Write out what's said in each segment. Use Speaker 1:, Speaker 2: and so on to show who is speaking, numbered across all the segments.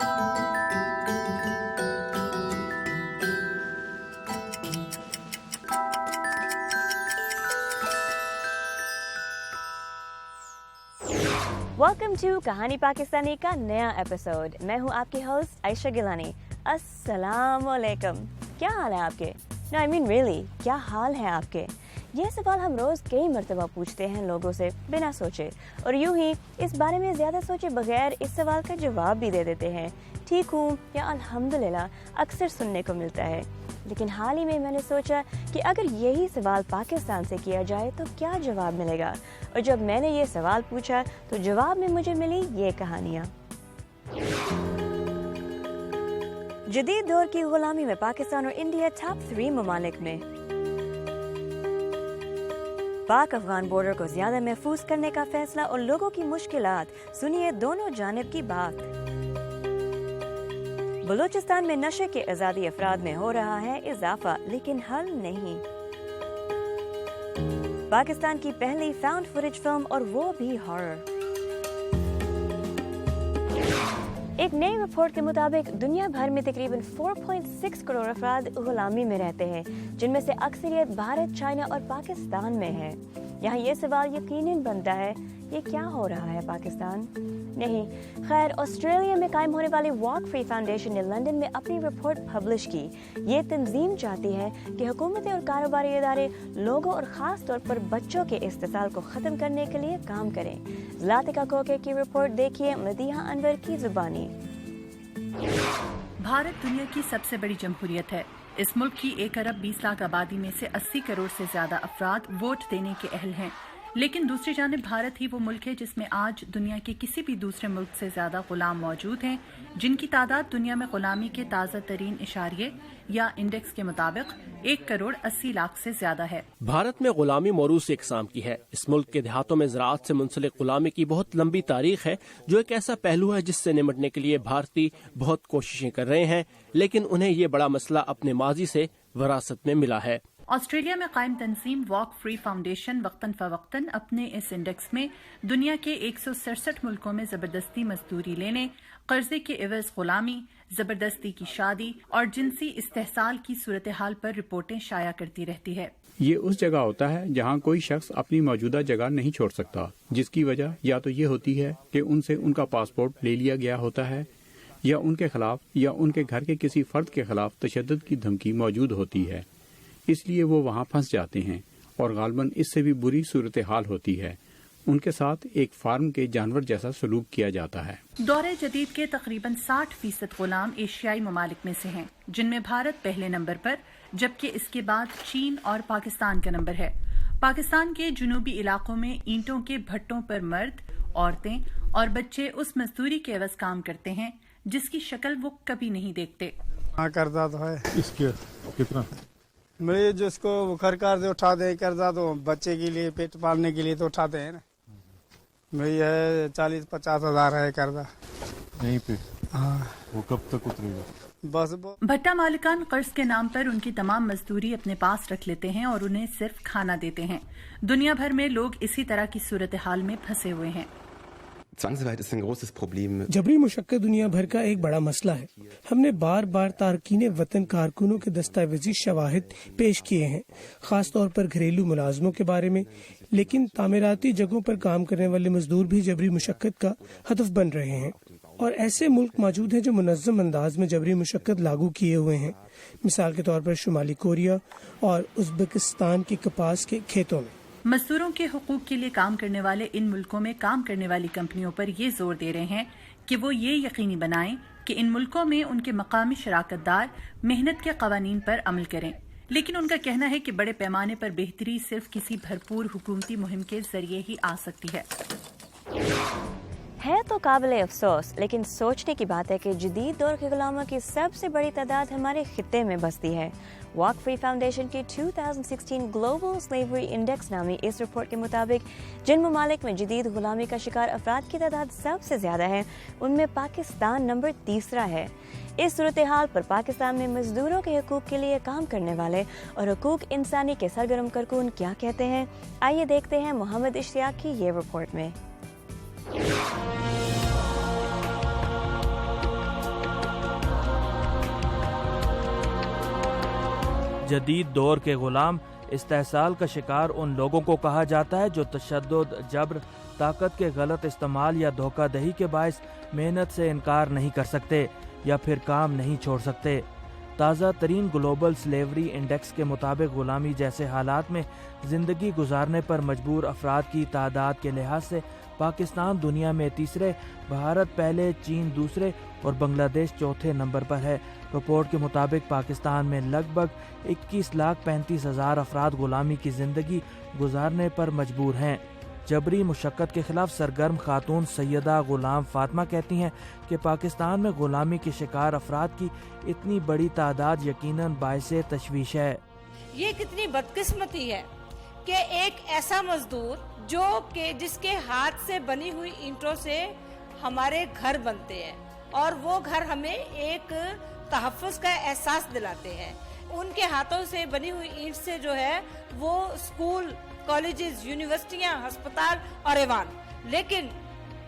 Speaker 1: Welcome to کہانی پاکستانی کا نیا ایپیسوڈ. میں ہوں آپ کی ہوسٹ عائشہ گیلانی. السلام علیکم. کیا حال ہے آپ کے؟ نو آئی مین ریئلی کیا حال ہے آپ کے؟ یہ سوال ہم روز کئی مرتبہ پوچھتے ہیں لوگوں سے بنا سوچے, اور یوں ہی اس بارے میں زیادہ سوچے بغیر اس سوال کا جواب بھی دے دیتے ہیں. ٹھیک ہوں یا الحمدللہ اکثر سننے کو ملتا ہے. لیکن حال ہی میں نے سوچا کہ اگر یہی سوال پاکستان سے کیا جائے تو کیا جواب ملے گا, اور جب میں نے یہ سوال پوچھا تو جواب میں مجھے ملی یہ کہانیاں. جدید دور کی غلامی میں پاکستان اور انڈیا ٹاپ 3 ممالک میں. پاک افغان بارڈر کو زیادہ محفوظ کرنے کا فیصلہ اور لوگوں کی مشکلات, سنیے دونوں جانب کی بات. بلوچستان میں نشے کے آزادی افراد میں ہو رہا ہے اضافہ, لیکن حل نہیں. پاکستان کی پہلی فاؤنڈ فوٹیج فلم, اور وہ بھی ہارر. ایک نئی رپورٹ کے مطابق دنیا بھر میں تقریباً 4.6 کروڑ افراد غلامی میں رہتے ہیں, جن میں سے اکثریت بھارت, چائنا اور پاکستان میں ہے. یہاں یہ سوال یقیناً بنتا ہے, یہ کیا ہو رہا ہے پاکستان؟ نہیں خیر, آسٹریلیا میں قائم ہونے والی واک فری فاؤنڈیشن نے لندن میں اپنی رپورٹ پبلش کی. یہ تنظیم چاہتی ہے کہ حکومتیں اور کاروباری ادارے لوگوں اور خاص طور پر بچوں کے استحصال کو ختم کرنے کے لیے کام کریں. زلاطیکا کوکے کی رپورٹ دیکھیے مدیحہ انور کی زبانی.
Speaker 2: بھارت دنیا کی سب سے بڑی جمہوریت ہے. اس ملک کی 1 ارب 20 لاکھ آبادی میں سے 80 کروڑ سے زیادہ افراد ووٹ دینے کے اہل ہیں. لیکن دوسری جانب بھارت ہی وہ ملک ہے جس میں آج دنیا کے کسی بھی دوسرے ملک سے زیادہ غلام موجود ہیں, جن کی تعداد دنیا میں غلامی کے تازہ ترین اشاریے یا انڈیکس کے مطابق 1 کروڑ 80 لاکھ سے زیادہ ہے.
Speaker 3: بھارت میں غلامی موروث اقسام کی ہے. اس ملک کے دیہاتوں میں زراعت سے منسلک غلامی کی بہت لمبی تاریخ ہے, جو ایک ایسا پہلو ہے جس سے نمٹنے کے لیے بھارتی بہت کوششیں کر رہے ہیں, لیکن انہیں یہ بڑا مسئلہ اپنے ماضی سے وراثت میں ملا ہے.
Speaker 2: آسٹریلیا میں قائم تنظیم واک فری فاؤنڈیشن وقتاً فوقتاً اپنے اس انڈیکس میں دنیا کے 167 ملکوں میں زبردستی مزدوری لینے, قرضے کے عوض غلامی, زبردستی کی شادی اور جنسی استحصال کی صورتحال پر رپورٹیں شائع کرتی رہتی ہے.
Speaker 4: یہ اس جگہ ہوتا ہے جہاں کوئی شخص اپنی موجودہ جگہ نہیں چھوڑ سکتا, جس کی وجہ یا تو یہ ہوتی ہے کہ ان سے ان کا پاسپورٹ لے لیا گیا ہوتا ہے, یا ان کے خلاف یا ان کے گھر کے کسی فرد کے خلاف تشدد کی دھمکی موجود ہوتی ہے. اس لیے وہ وہاں پھنس جاتے ہیں, اور غالباً اس سے بھی بری صورتحال ہوتی ہے. ان کے ساتھ ایک فارم کے جانور جیسا سلوک کیا جاتا ہے.
Speaker 2: دور جدید کے تقریباً 60% غلام ایشیائی ممالک میں سے ہیں, جن میں بھارت پہلے نمبر پر, جبکہ اس کے بعد چین اور پاکستان کا نمبر ہے. پاکستان کے جنوبی علاقوں میں اینٹوں کے بھٹوں پر مرد, عورتیں اور بچے اس مزدوری کے عوض کام کرتے ہیں جس کی شکل وہ کبھی نہیں دیکھتے.
Speaker 5: قرضہ تو ہے
Speaker 6: اس کے کتنا
Speaker 5: میرے جس کو قرض اٹھا دے, قرضہ تو بچے کے لیے پیٹ پالنے کے لیے تو اٹھاتے ہیں نا. میری ہے 40-50 ہزار ہے قرضہ
Speaker 6: یہیں پہ.
Speaker 5: ہاں,
Speaker 6: وہ کب تک اترے گا؟
Speaker 5: بس
Speaker 2: بھٹا مالکان قرض کے نام پر ان کی تمام مزدوری اپنے پاس رکھ لیتے ہیں اور انہیں صرف کھانا دیتے ہیں. دنیا بھر میں لوگ اسی طرح کی صورتحال میں پھنسے ہوئے ہیں.
Speaker 7: جبری مشقت دنیا بھر کا ایک بڑا مسئلہ ہے. ہم نے بار بار تارکین وطن کارکنوں کے دستاویزی شواہد پیش کیے ہیں, خاص طور پر گھریلو ملازموں کے بارے میں, لیکن تعمیراتی جگہوں پر کام کرنے والے مزدور بھی جبری مشقت کا ہدف بن رہے ہیں. اور ایسے ملک موجود ہیں جو منظم انداز میں جبری مشقت لاگو کیے ہوئے ہیں, مثال کے طور پر شمالی کوریا اور ازبکستان کے کپاس کے کھیتوں میں.
Speaker 2: مزدوروں کے حقوق کے لیے کام کرنے والے ان ملکوں میں کام کرنے والی کمپنیوں پر یہ زور دے رہے ہیں کہ وہ یہ یقینی بنائیں کہ ان ملکوں میں ان کے مقامی شراکت دار محنت کے قوانین پر عمل کریں. لیکن ان کا کہنا ہے کہ بڑے پیمانے پر بہتری صرف کسی بھرپور حکومتی مہم کے ذریعے ہی آ سکتی ہے.
Speaker 1: ہے تو قابل افسوس, لیکن سوچنے کی بات ہے کہ جدید دور کے غلاموں کی سب سے بڑی تعداد ہمارے خطے میں بستی ہے. واک فری فاؤنڈیشن کی 2016 گلوبل سلیوری انڈیکس نامی اس رپورٹ کے مطابق جن ممالک میں جدید غلامی کا شکار افراد کی تعداد سب سے زیادہ ہے, ان میں پاکستان نمبر 3 ہے. اس صورتحال پر پاکستان میں مزدوروں کے حقوق کے لیے کام کرنے والے اور حقوق انسانی کے سرگرم کارکن کیا کہتے ہیں, آئیے دیکھتے ہیں محمد اشتیاق کی یہ رپورٹ میں.
Speaker 8: जदीद दौर के गुलाम इस्तेहसाल का शिकार उन लोगों को कहा जाता है जो तशद्दुद, जबर, ताकत के गलत इस्तेमाल या धोखाधड़ी के बायस मेहनत से इनकार नहीं कर सकते या फिर काम नहीं छोड़ सकते। ताज़ा तरीन ग्लोबल स्लेवरी इंडेक्स के मुताबिक गुलामी जैसे हालात में ज़िंदगी गुजारने पर मजबूर अफराद की तादाद के लिहाज से पाकिस्तान दुनिया में तीसरे, भारत पहले, चीन दूसरे और बांग्लादेश चौथे नंबर पर है। रिपोर्ट के मुताबिक पाकिस्तान में लगभग 21,35,000 अफराद गुलामी की ज़िंदगी गुजारने पर मजबूर हैं। जबरी मुशक्कत के खिलाफ सरगर्म खातून सैयदा गुलाम फातिमा कहती हैं कि पाकिस्तान में गुलामी के शिकार अफराद की इतनी बड़ी तादाद यकीनन बाइसे तशवीश है।
Speaker 9: ये कितनी बदकिस्मती है कि एक ऐसा मजदूर जिसके हाथ से बनी हुई ईंटों से हमारे घर बनते हैं और वो घर हमें एक तहफ़्फ़ुज़ का एहसास दिलाते हैं। उनके हाथों से बनी हुई ईंट से जो है वो स्कूल, कॉलेजेस, यूनिवर्सिटियां, अस्पताल और ऐवान, लेकिन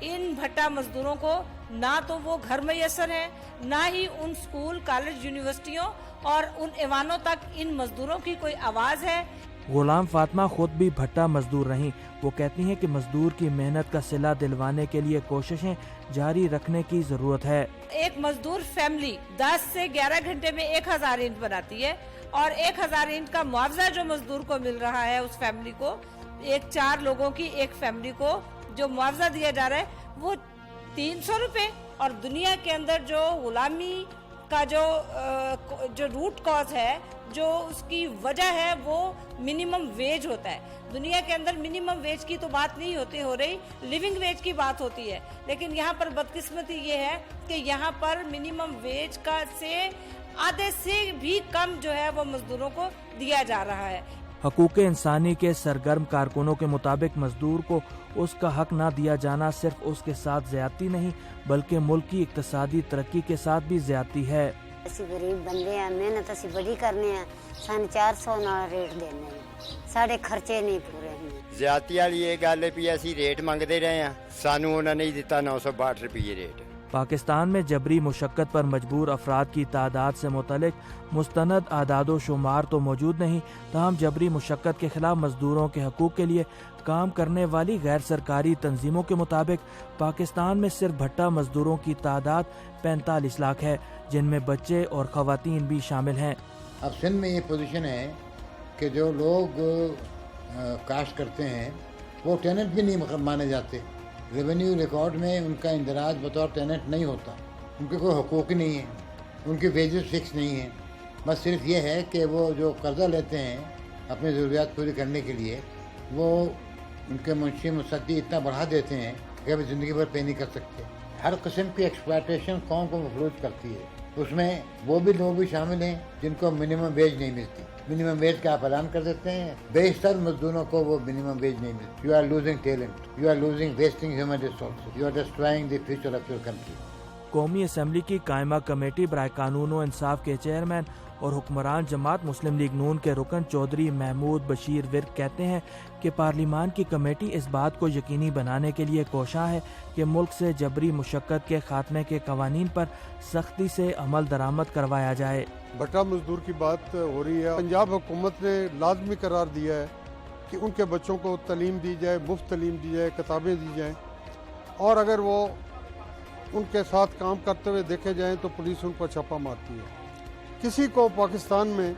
Speaker 9: इन भट्टा मजदूरों को ना तो वो घर मैसर है, ना ही उन स्कूल, कॉलेज, यूनिवर्सिटियों और उन ऐवानों तक इन मजदूरों की कोई आवाज़ है।
Speaker 8: गुलाम फातिमा खुद भी भट्टा मजदूर रहीं। वो कहती हैं कि मजदूर की मेहनत का सिला दिलवाने के लिए कोशिशें जारी रखने की जरूरत है।
Speaker 9: एक मजदूर फैमिली 10 से 11 घंटे में 1000 ईंट बनाती है और 1000 ईंट का मुआवजा जो मजदूर को मिल रहा है, उस फैमिली को, 4 लोगों की एक फैमिली को जो मुआवजा दिया जा रहा है वो 300 रुपए। और दुनिया के अंदर जो गुलामी का जो रूट कॉज है, जो उसकी वजह है, वो मिनिमम वेज होता है। दुनिया के अंदर मिनिमम वेज की तो बात नहीं हो रही, लिविंग वेज की बात होती है। लेकिन यहाँ पर बदकिस्मती ये है कि यहाँ पर मिनिमम वेज का से आधे से भी कम जो है वो मजदूरों को दिया जा रहा है।
Speaker 8: हकूक़ इंसानी के सरगर्म कारकुनों के मुताबिक मजदूर को उसका हक न दिया जाना सिर्फ उसके साथ ज्यादती नहीं बल्कि मुल्क की इक्तसादी तरक्की के साथ भी ज्यादती है।
Speaker 10: ਅਸੀਂ ਗਰੀਬ ਬੰਦੇ ਆ, ਮਿਹਨਤ ਅਸੀਂ ਬੜੀ ਕਰਨੇ ਆ, ਸਾਨੂੰ 400 ਨਾਲ ਰੇਟ ਦੇਣੇ ਸਾਡੇ ਖਰਚੇ ਨਹੀਂ ਪੂਰੇ ਹੁੰਦੇ।
Speaker 11: ਜ਼ਿਆਦਤੀ ਵਾਲੀ ਇਹ ਗੱਲ ਹੈ ਵੀ ਅਸੀਂ ਰੇਟ ਮੰਗਦੇ ਰਹੇ ਆ, ਸਾਨੂੰ ਉਹਨਾਂ ਨੇ ਦਿੱਤਾ 962 रुपये रेट।
Speaker 8: पाकिस्तान में जबरी मुशक्कत पर मजबूर अफराद की तादाद से मुतलिक मुस्तनद आदादो शुमार तो मौजूद नहीं, ताहम जबरी मुशक्कत के खिलाफ मजदूरों के हकूक़ के लिए काम करने वाली गैर सरकारी तंजीमों के मुताबिक पाकिस्तान में सिर्फ भट्टा मजदूरों की तादाद 45 लाख है, जिनमें बच्चे और ख़वातीन भी शामिल हैं।
Speaker 12: अब सिंध में ये पोजीशन है कि जो लोग काश्त करते हैं वो टेनेंट भी नहीं माने जाते। रेवेन्यू रिकॉर्ड में उनका इंदराज बतौर टेनेंट नहीं होता, उनके कोई हकूक़ नहीं है, उनके वेजेस फिक्स नहीं है। बस सिर्फ ये है कि वो जो कर्जा लेते हैं अपनी ज़रूरियात पूरी करने के लिए, वो उनके मुंशी मुसद्दी इतना बढ़ा देते हैं कि वे ज़िंदगी भर पे नहीं कर सकते। हर किस्म की एक्सप्लॉयटेशन कौम को मफलूज करती है। उसमें वो भी लोग भी शामिल हैं जिनको मिनिमम वेज नहीं मिलती। मिनिमम वेज का आप ऐलान कर देते हैं, बेशतर मजदूरों को वो मिनिमम वेज नहीं मिलती। You are losing talent, you are losing wasting human resources, you are destroying the future of your country.
Speaker 8: कौमी असम्बली की कायमा कमेटी बराए कानून व इंसाफ के चेयरमैन और हुक्मरान जमात मुस्लिम लीग नून के रुकन चौधरी महमूद बशीर विर्क कहते हैं कि पार्लिमान की कमेटी इस बात को यकीनी बनाने के लिए कोशा है कि मुल्क से जबरी मुशक्कत के खात्मे के कवानीन पर सख्ती से अमल दरामद करवाया जाए।
Speaker 6: भट्टा मजदूर की बात हो रही है। पंजाब हुकूमत ने लाजमी करार दिया है कि उनके बच्चों को तालीम दी जाए, मुफ्त तालीम दी जाए, किताबें दी जाएँ, और अगर वो उनके साथ काम करते हुए देखे जाएं तो पुलिस उन पर छापा मारती है। किसी को पाकिस्तान में,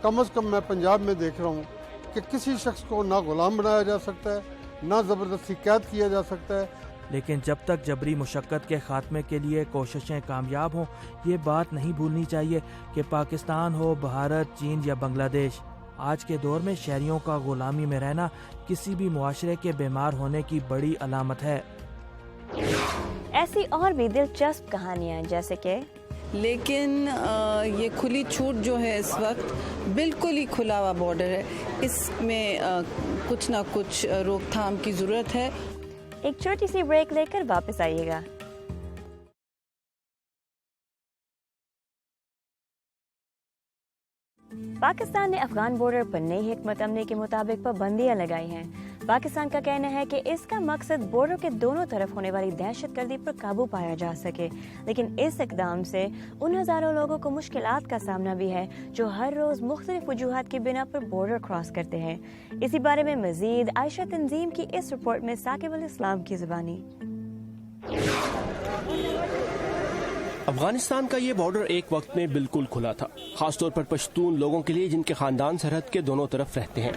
Speaker 6: कम से कम मैं पंजाब में देख रहा हूँ कि किसी शख्स को ना गुलाम बनाया जा सकता है, ना ज़बरदस्ती कैद किया जा सकता है।
Speaker 8: लेकिन जब तक जबरी मुशक्कत के खात्मे के लिए कोशिशें कामयाब हों, ये बात नहीं भूलनी चाहिए कि पाकिस्तान हो, भारत, चीन या बांग्लादेश, आज के दौर में शहरियों का गुलामी में रहना किसी भी मुआशरे के बीमार होने की बड़ी अलामत है।
Speaker 1: ऐसी और भी दिलचस्प कहानियाँ जैसे कि
Speaker 13: लेकिन ये खुली छूट जो है इस वक्त बिल्कुल ही खुला हुआ बॉर्डर है, इसमें कुछ ना कुछ रोकथाम की ज़रूरत है।
Speaker 1: एक छोटी सी ब्रेक लेकर वापस आइएगा। पाकिस्तान ने अफगान बॉर्डर पर नई हिकमत अमली के मुताबिक पाबंदियां लगाई हैं। पाकिस्तान का कहना है कि इसका मकसद बॉर्डर के दोनों तरफ होने वाली दहशतगर्दी पर काबू पाया जा सके, लेकिन इस इक़दाम से उन हज़ारों लोगों को मुश्किलात का सामना भी है जो हर रोज़ मुख्तलिफ वजूहात की बिना पर बॉर्डर क्रॉस करते हैं। इसी बारे में मज़ीद आयशा तंजीम की इस रिपोर्ट में साकिब अल इस्लाम की ज़बानी।
Speaker 3: अफगानिस्तान का ये बॉर्डर एक वक्त में बिल्कुल खुला था, खासतौर पर पश्तून लोगों के लिए जिनके खानदान सरहद के दोनों तरफ रहते हैं।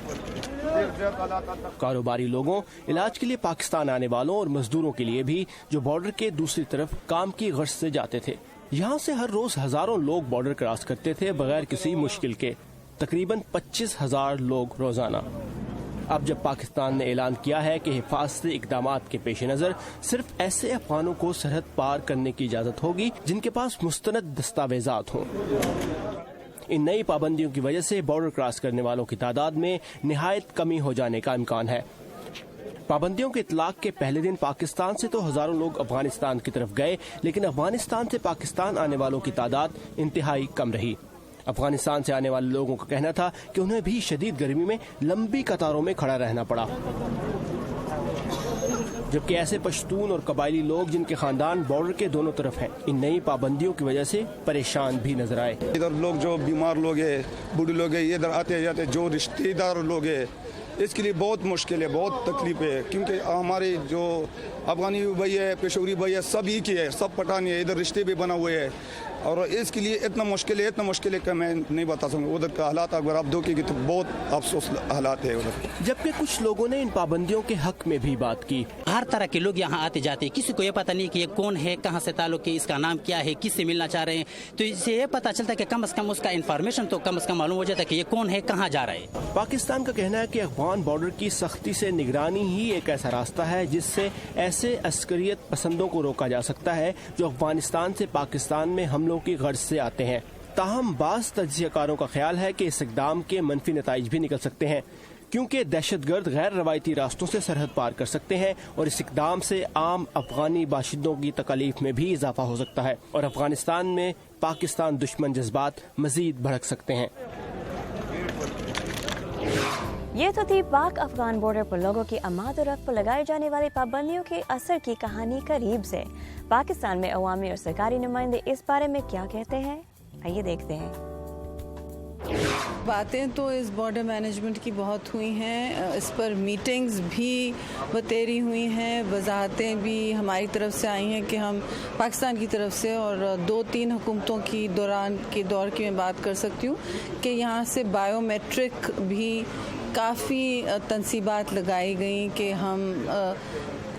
Speaker 3: कारोबारी लोगों, इलाज के लिए पाकिस्तान आने वालों और मजदूरों के लिए भी जो बॉर्डर के दूसरी तरफ काम की गर्ज से जाते थे। यहाँ से हर रोज हजारों लोग बॉर्डर क्रॉस करते थे बगैर किसी मुश्किल के, तकरीबन 25,000 लोग रोजाना। अब जब पाकिस्तान ने ऐलान किया है कि हिफाजती इक़दामात के पेश नज़र सिर्फ ऐसे अफगानों को सरहद पार करने की इजाज़त होगी जिनके पास मुस्तनद दस्तावेज़ात हों। इन नई पाबंदियों की वजह से बॉर्डर क्रॉस करने वालों की तादाद में निहायत कमी हो जाने का इम्कान है। पाबंदियों के इतलाक के पहले दिन पाकिस्तान से तो हजारों लोग अफगानिस्तान की तरफ गए, लेकिन अफगानिस्तान से पाकिस्तान आने वालों की तादाद इंतहाई कम रही। अफगानिस्तान से आने वाले लोगों का कहना था कि उन्हें भी शदीद गर्मी में लंबी कतारों में खड़ा रहना पड़ा, जबकि ऐसे पश्तून और कबायली लोग जिनके खानदान बॉर्डर के दोनों तरफ हैं, इन नई पाबंदियों की वजह से परेशान भी नजर आए।
Speaker 14: इधर लोग जो बीमार लोग हैं, बूढ़े लोग हैं, इधर आते जाते जो रिश्तेदार लोग हैं, इसके लिए बहुत मुश्किल है, बहुत तकलीफ है, क्योंकि हमारे जो अफगानी भाई है, पेशोरी भाई है, सब एक ही है, सब पठानी है, इधर रिश्ते भी बना हुए हैं, और इसके लिए इतना मुश्किल है कि मैं नहीं बता सकूँ। उधर का हालात अगर आप देखोगे तो बहुत अफसोस हालात है उधर।
Speaker 3: जबकि कुछ लोगों ने इन पाबंदियों के हक में भी बात की।
Speaker 15: हर तरह के लोग यहाँ आते जाते हैं, किसी को ये पता नहीं कि ये कौन है, कहाँ से ताल्लुक है, इसका नाम क्या है, किससे मिलना चाह रहे हैं, तो इससे ये पता चलता है कि कम से कम उसका इन्फॉर्मेशन तो कम से कम मालूम हो जाता है कि ये कौन है, कहाँ जा रहा है।
Speaker 3: पाकिस्तान का कहना है कि अफगान बॉर्डर की सख्ती से निगरानी ही एक ऐसा रास्ता है जिससे ऐसे अस्करियत पसंदों को रोका जा सकता है जो अफगानिस्तान से पाकिस्तान में हमलों की गर्ज से आते हैं। ताहम बाज़ तज्ज़ियाकारों का ख्याल है कि इस इक़दाम के मनफी नताइज भी निकल सकते हैं, क्योंकि दहशतगर्द गैर रवायती रास्तों से सरहद पार कर सकते हैं और इस इक़दाम से आम अफगानी बाशिंदों की तकलीफ में भी इजाफा हो सकता है और अफगानिस्तान में पाकिस्तान दुश्मन जज्बात मजीद भड़क सकते हैं।
Speaker 1: ये तो थी पाक अफगान बॉर्डर पर लोगों की आमद और रफ्त पर लगाए जाने वाली पाबंदियों के असर की कहानी करीब से। पाकिस्तान में अवामी और सरकारी नुमाइंदे इस बारे में क्या कहते हैं, आइए देखते हैं।
Speaker 13: बातें तो इस बॉर्डर मैनेजमेंट की बहुत हुई हैं, इस पर मीटिंग्स भी बतेरी हुई हैं, वजाहतें भी हमारी तरफ से आई हैं कि हम पाकिस्तान की तरफ से, और 2-3 हुकूमतों की दौर की मैं बात कर सकती हूँ कि यहाँ से बायोमेट्रिक भी काफ़ी तनसीबात लगाई गई कि हम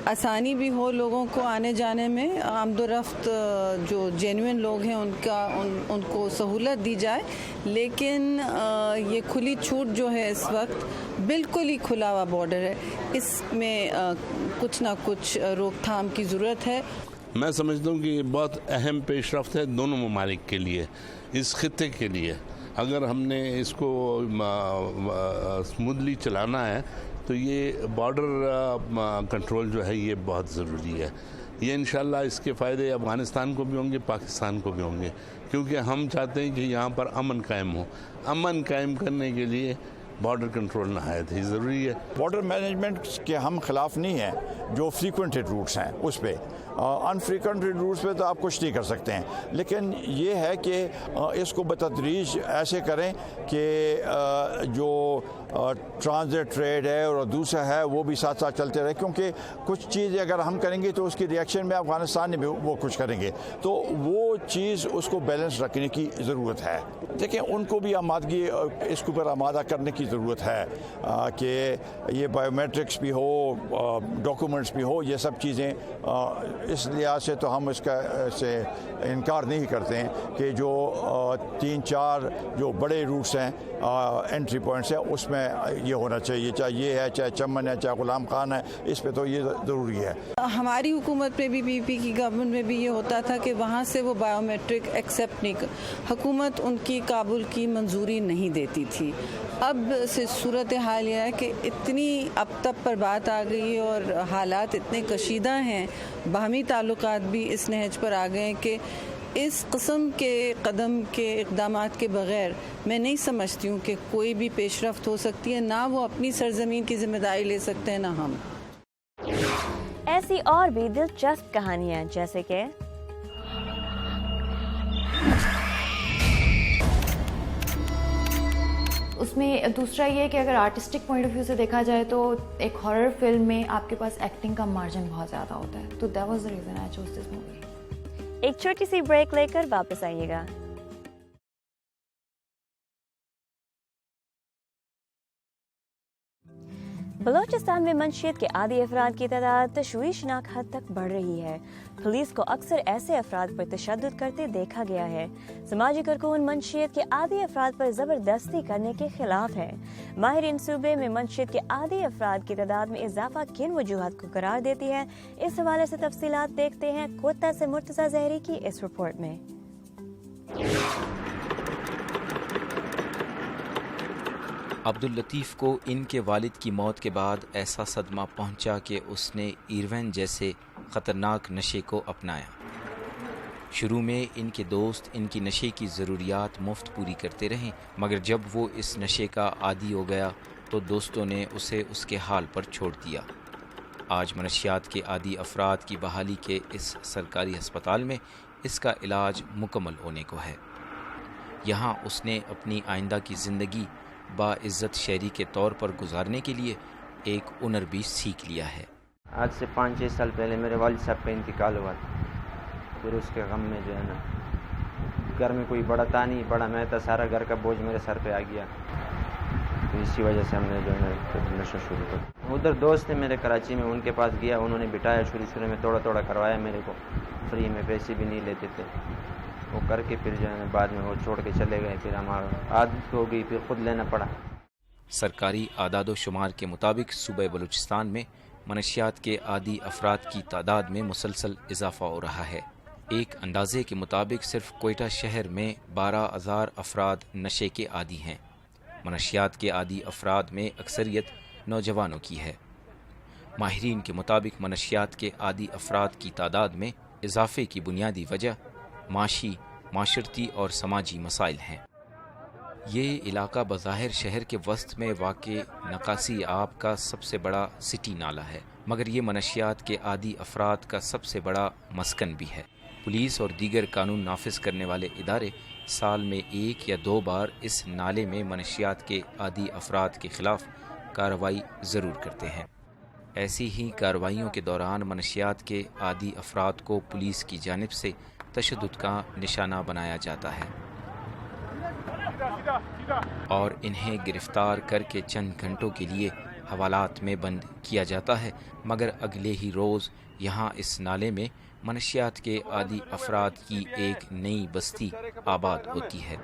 Speaker 13: आसानी भी हो लोगों को आने जाने में, आमदोरफ्त जो जेन्युइन लोग हैं उनको सहूलत दी जाए, लेकिन ये खुली छूट जो है इस वक्त बिल्कुल ही खुला हुआ बॉर्डर है, इसमें कुछ ना कुछ रोकथाम की ज़रूरत है।
Speaker 16: मैं समझता हूँ कि बहुत अहम पेशरफ्त है दोनों ममालिक के लिए, इस खित्ते के लिए। अगर हमने इसको स्मूथली चलाना है तो ये बॉर्डर कंट्रोल जो है ये बहुत ज़रूरी है। ये इंशाल्लाह इसके फ़ायदे अफ़गानिस्तान को भी होंगे, पाकिस्तान को भी होंगे, क्योंकि हम चाहते हैं कि यहाँ पर अमन कायम हो। अमन कायम करने के लिए बॉर्डर कंट्रोल नहायत ही ज़रूरी है।
Speaker 17: बॉर्डर मैनेजमेंट के हम खिलाफ नहीं हैं, जो फ्रीक्वेंटेड रूट्स हैं उस पर, अनफ्रीक्वेंटेड रूट्स पे तो आप कुछ नहीं कर सकते हैं, लेकिन ये है कि इसको बतदरीज ऐसे करें कि जो ट्रांजिट ट्रेड है और दूसरा है वो भी साथ साथ चलते रहे, क्योंकि कुछ चीज़ अगर हम करेंगे तो उसकी रिएक्शन में अफगानिस्तान ने भी वो कुछ करेंगे, तो वो चीज़ उसको बैलेंस रखने की ज़रूरत है। देखिए उनको भी आमादगी इसके ऊपर आमादा करने की ज़रूरत है कि ये बायोमेट्रिक्स भी हो, डॉक्यूमेंट्स भी हो, ये सब चीज़ें। इस लिहाज से तो हम इसका से इनकार नहीं करते हैं कि जो 3-4 जो बड़े रूट्स हैं, एंट्री पॉइंट्स हैं, उसमें ये होना चाहिए, चाहे ये है, चाहे चमन है, चाहे गुलाम खान है, इस पे तो ये ज़रूरी है।
Speaker 13: हमारी हुकूमत में भी, पीपी की गवर्नमेंट में भी ये होता था कि वहाँ से वो बायोमेट्रिक एक्सेप्ट नहीं, हुकूमत उनकी काबुल की मंजूरी नहीं देती थी। अब से सूरत हाल यह है कि इतनी अब तक पर बात आ गई और हालात इतने कशीदा हैं, बाहमी ताल्लुकात भी इस नहज पर आ गए हैं कि اس قسم کے قدم کے اقدامات کے بغیر میں نہیں سمجھتی ہوں کہ کوئی بھی پیش رفت ہو سکتی ہے. نہ وہ اپنی سرزمین کی ذمہ داری لے سکتے ہیں نہ ہم.
Speaker 1: ایسی اور بھی دلچسپ کہانیاں جیسے کہ
Speaker 18: اس میں دوسرا یہ کہ اگر آرٹسٹک پوائنٹ آف ویو سے دیکھا جائے تو ایک ہارر فلم میں آپ کے پاس ایکٹنگ کا مارجن بہت زیادہ ہوتا ہے. تو that was the reason I choose this movie.
Speaker 1: ایک چھوٹی سی بریک لے کر واپس آئیے گا. بلوچستان میں منشیات کے عادی افراد کی تعداد تشویشناک حد تک بڑھ رہی ہے. پولیس کو اکثر ایسے افراد پر تشدد کرتے دیکھا گیا ہے. سماجی کارکن منشیات کے عادی افراد پر زبردستی کرنے کے خلاف ہے. ماہرین صوبے میں منشیات کے عادی افراد کی تعداد میں اضافہ کن وجوہات کو قرار دیتی ہے، اس حوالے سے تفصیلات دیکھتے ہیں کوتا سے مرتضیٰ زہری کی اس رپورٹ میں.
Speaker 19: عبداللطیف کو ان کے والد کی موت کے بعد ایسا صدمہ پہنچا کہ اس نے ایروین جیسے خطرناک نشے کو اپنایا. شروع میں ان کے دوست ان کی نشے کی ضروریات مفت پوری کرتے رہے، مگر جب وہ اس نشے کا عادی ہو گیا تو دوستوں نے اسے اس کے حال پر چھوڑ دیا. آج منشیات کے عادی افراد کی بحالی کے اس سرکاری ہسپتال میں اس کا علاج مکمل ہونے کو ہے. یہاں اس نے اپنی آئندہ کی زندگی باعزت شہری کے طور پر گزارنے کے لیے ایک ہنر بھی سیکھ لیا ہے.
Speaker 20: آج سے 5-6 سال پہلے میرے والد صاحب کا انتقال ہوا تھا. پھر اس کے غم میں جو ہے نا گھر میں کوئی بڑا تھا نہیں، بڑا میں تھا، سارا گھر کا بوجھ میرے سر پہ آ گیا. تو اسی وجہ سے ہم نے جو ہے نا نشہ شروع کر. ادھر دوست ہیں میرے کراچی میں، ان کے پاس گیا، انہوں نے بٹایا. شروع میں تھوڑا کروایا میرے کو، فری میں، پیسے بھی نہیں لیتے تھے. وہ کر کے پھر جو ہے بعد میں وہ چھوڑ کے چلے گئے. پھر ہمارا عادت ہو گئی، پھر خود لینا پڑا.
Speaker 19: سرکاری اعداد و شمار کے مطابق صوبہ بلوچستان میں منشیات کے عادی افراد کی تعداد میں مسلسل اضافہ ہو رہا ہے. ایک اندازے کے مطابق صرف کوئٹہ شہر میں 12,000 افراد نشے کے عادی ہیں. منشیات کے عادی افراد میں اکثریت نوجوانوں کی ہے. ماہرین کے مطابق منشیات کے عادی افراد کی تعداد میں اضافے کی بنیادی وجہ معاشی، معاشرتی اور سماجی مسائل ہیں. یہ علاقہ بظاہر شہر کے وسط میں واقع نکاسی آب کا سب سے بڑا سٹی نالہ ہے، مگر یہ منشیات کے عادی افراد کا سب سے بڑا مسکن بھی ہے. پولیس اور دیگر قانون نافذ کرنے والے ادارے سال میں 1 یا 2 بار اس نالے میں منشیات کے عادی افراد کے خلاف کارروائی ضرور کرتے ہیں. ایسی ہی کارروائیوں کے دوران منشیات کے عادی افراد کو پولیس کی جانب سے تشدد کا نشانہ بنایا جاتا ہے اور انہیں گرفتار کر کے چند گھنٹوں کے لیے حوالات میں بند کیا جاتا ہے، مگر اگلے ہی روز یہاں اس نالے میں منشیات کے عادی افراد کی ایک نئی بستی آباد ہوتی ہے.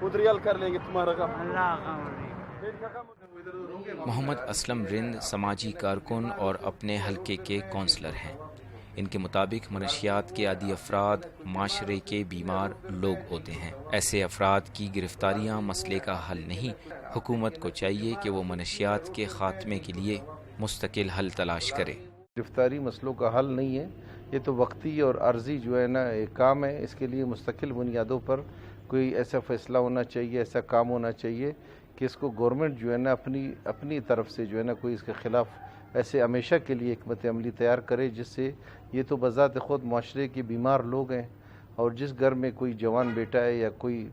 Speaker 19: محمد اسلم رند سماجی کارکن اور اپنے حلقے کے کونسلر ہیں. ان کے مطابق منشیات کے عادی افراد معاشرے کے بیمار لوگ ہوتے ہیں. ایسے افراد کی گرفتاریاں مسئلے کا حل نہیں. حکومت کو چاہیے کہ وہ منشیات کے خاتمے کے لیے مستقل حل تلاش کرے.
Speaker 21: گرفتاری مسئلوں کا حل نہیں ہے، یہ تو وقتی اور عارضی جو ہے نا ایک کام ہے. اس کے لیے مستقل بنیادوں پر کوئی ایسا فیصلہ ہونا چاہیے، ایسا کام ہونا چاہیے کہ اس کو گورنمنٹ جو ہے نا اپنی طرف سے جو ہے نا کوئی اس کے خلاف ایسے ہمیشہ کے لیے حکمت عملی تیار کرے، جس سے یہ تو بذات خود معاشرے کے بیمار لوگ ہیں، اور جس گھر میں کوئی جوان بیٹا ہے یا کوئی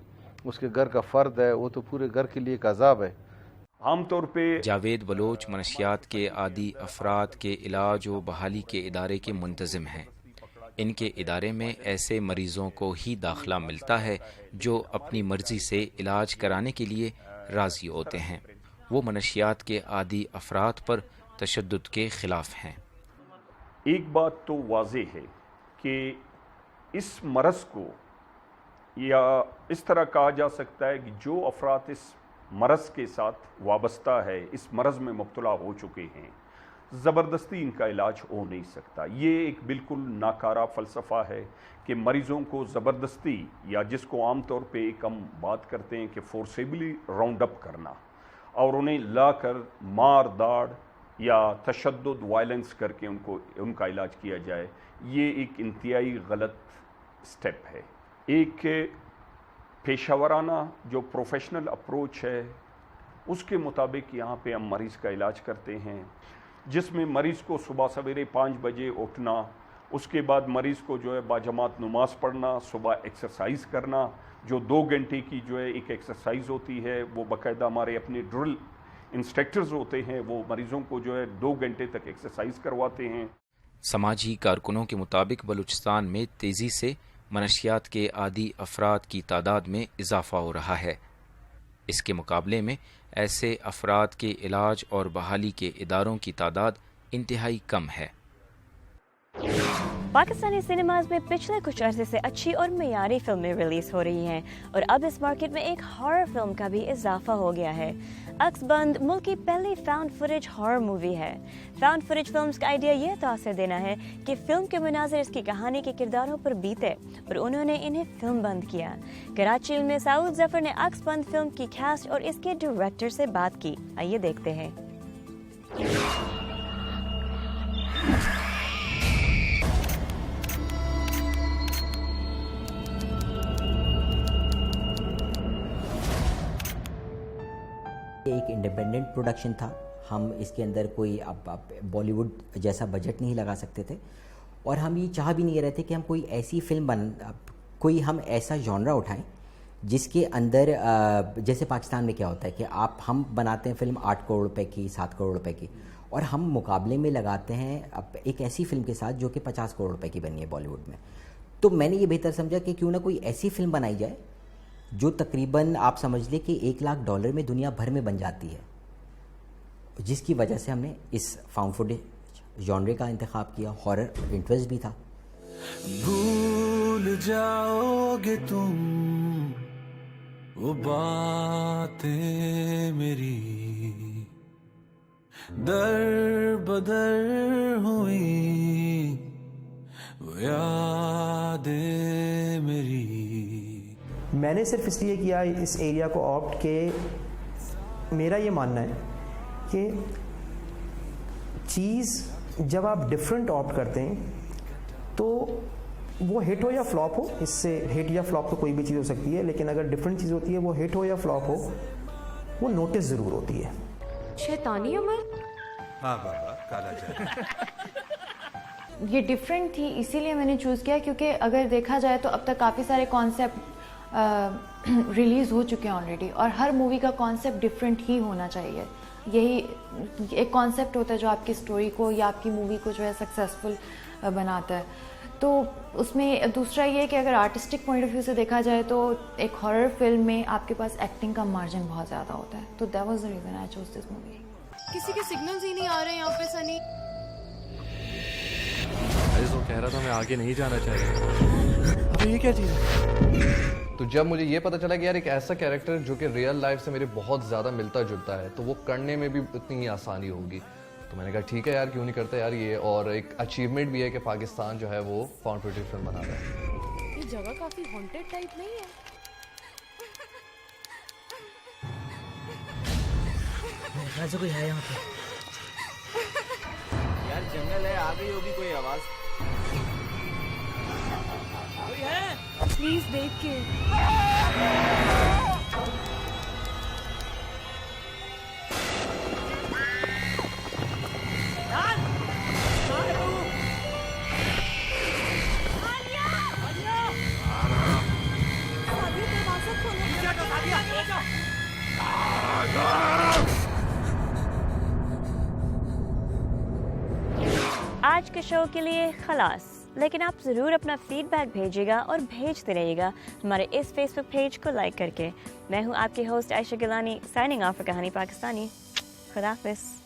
Speaker 21: اس کے گھر کا فرد ہے، وہ تو پورے گھر کے لیے ایک عذاب ہے.
Speaker 19: عام طور پہ جاوید بلوچ منشیات کے عادی افراد کے علاج و بحالی کے ادارے کے منتظم ہیں. ان کے ادارے میں ایسے مریضوں کو ہی داخلہ ملتا ہے جو اپنی مرضی سے علاج کرانے کے لیے راضی ہوتے ہیں. وہ منشیات کے عادی افراد پر تشدد کے خلاف ہیں.
Speaker 22: ایک بات تو واضح ہے کہ اس مرض کو یا اس طرح کہا جا سکتا ہے کہ جو افراد اس مرض کے ساتھ وابستہ ہے، اس مرض میں مبتلا ہو چکے ہیں، زبردستی ان کا علاج ہو نہیں سکتا. یہ ایک بالکل ناکارہ فلسفہ ہے کہ مریضوں کو زبردستی، یا جس کو عام طور پہ ایک ہم بات کرتے ہیں کہ فورسیبلی راؤنڈ اپ کرنا، اور انہیں لا کر مار داڑ یا تشدد وائلنس کر کے ان کا علاج کیا جائے، یہ ایک انتہائی غلط سٹیپ ہے. एक पेशावराना जो प्रोफेशनल अप्रोच है उसके मुताबिक यहाँ पे हम मरीज़ का इलाज करते हैं, जिसमें मरीज़ को सुबह सवेरे 5 बजे उठना, उसके बाद मरीज़ को जो है बाजमात नमाज पढ़ना, सुबह एक्सरसाइज करना, जो 2 घंटे की जो है एक एक्सरसाइज होती है, वो बाकायदा हमारे अपने ड्रिल इंस्ट्रक्टर्स होते हैं, वो मरीज़ों को जो है 2 घंटे तक एक्सरसाइज करवाते हैं।
Speaker 19: समाजी कारकुनों के मुताबिक बलूचिस्तान में तेज़ी से मनशियात के आदी अफराद की तादाद में इजाफा हो रहा है। इसके मुकाबले में ऐसे अफराद के इलाज और बहाली के इदारों की तादाद इंतहाई कम है।
Speaker 1: पाकिस्तानी सिनेमाज में पिछले कुछ अरसे से अच्छी और मयारी फिल्में रिलीज हो रही हैं और अब इस मार्केट में एक हॉरर फिल्म का भी इजाफा हो गया है। अक्सबंद मुल्क की पहली फाउंड फुटेज हॉरर मूवी है। फाउंड फुटेज फिल्म्स का आइडिया यह तासीर देना है कि फिल्म के मुनाज़िर इसकी कहानी के किरदारों पर बीते और उन्होंने इन्हें फिल्म बंद किया। कराची में सऊद जफर ने अक्सबंद फिल्म की कास्ट और इसके डायरेक्टर से बात की। आइए देखते हैं।
Speaker 4: एक इंडिपेंडेंट प्रोडक्शन था, हम इसके अंदर कोई अब बॉलीवुड जैसा बजट नहीं लगा सकते थे और हम ये चाह भी नहीं रहे थे कि हम कोई ऐसी फिल्म कोई हम ऐसा जॉनरा उठाएं जिसके अंदर जैसे पाकिस्तान में क्या होता है कि हम बनाते हैं फिल्म 8 करोड़ रुपए की, 7 करोड़ रुपए की, और हम मुकाबले में लगाते हैं अब एक ऐसी फिल्म के साथ जो कि 50 करोड़ रुपए की बनी है बॉलीवुड में। तो मैंने ये बेहतर समझा कि क्यों ना कोई ऐसी फिल्म बनाई जाए जो तकरीबन आप समझ लें कि $1 लाख में दुनिया भर में बन जाती है, जिसकी वजह से हमने इस फाउंड फुटेज जॉनरे का इंतखाब किया। हॉरर इंटरेस्ट भी था।
Speaker 5: भूल जाओगे तुम वो बातें मेरी, दर बदर हुई वो यादें मेरी।
Speaker 23: मैंने सिर्फ इसलिए किया इस एरिया को ऑप्ट के मेरा ये मानना है कि चीज़ जब आप डिफरेंट ऑप्ट करते हैं तो वो हिट हो या फ्लॉप हो, इससे हिट या फ्लॉप तो कोई भी चीज़ हो सकती है, लेकिन अगर डिफरेंट चीज़ होती है वो हिट हो या फ्लॉप हो वो नोटिस ज़रूर होती है।
Speaker 18: शैतानी अमल?
Speaker 5: हाँ बाबा, काला जादू।
Speaker 18: ये डिफरेंट थी इसीलिए मैंने चूज़ किया क्योंकि अगर देखा जाए तो अब तक काफ़ी सारे कॉन्सेप्ट रिलीज़ हो चुके हैं ऑलरेडी और हर मूवी का कॉन्सेप्ट डिफरेंट ही होना चाहिए। यही एक कॉन्सेप्ट होता है जो आपकी स्टोरी को या आपकी मूवी को जो है सक्सेसफुल बनाता है। तो उसमें दूसरा ये कि अगर आर्टिस्टिक पॉइंट ऑफ व्यू से देखा जाए तो एक हॉरर फिल्म में आपके पास एक्टिंग का मार्जिन बहुत ज़्यादा होता है। तो that was the reason I chose this movie.
Speaker 24: किसी के सिग्नल्स ही नहीं आ रहे यहाँ पे सनी।
Speaker 25: वो कह रहा था मैं आगे नहीं जाना चाहता। अब ये क्या चीज़ है?
Speaker 26: तो जब मुझे ये पता चला कि यार एक ऐसा कैरेक्टर जो कि रियल लाइफ से मेरे बहुत ज़्यादा मिलता जुलता है तो वो करने में भी इतनी ही आसानी होगी, तो मैंने कहा ठीक है यार क्यों नहीं करता यार ये। और एक अचीवमेंट भी है कि पाकिस्तान जो है वो फाउंड फुटेज फिल्म बना रहा है।
Speaker 24: ये जगह काफ़ी हॉन्टेड टाइप नहीं है?
Speaker 27: ऐसा कोई है यहाँ पे?
Speaker 28: यार जंगल है, आ गई होगी कोई आवाज़। कोई है?
Speaker 24: प्लीज देख के।
Speaker 1: आज के शो के लिए खलास, लेकिन आप ज़रूर अपना फीडबैक भेजिएगा और भेजते रहिएगा हमारे इस फेसबुक पेज को लाइक करके। मैं हूँ आपकी host Ayesha Gilani, signing off for Kahani Pakistani. खुदा हाफिज़।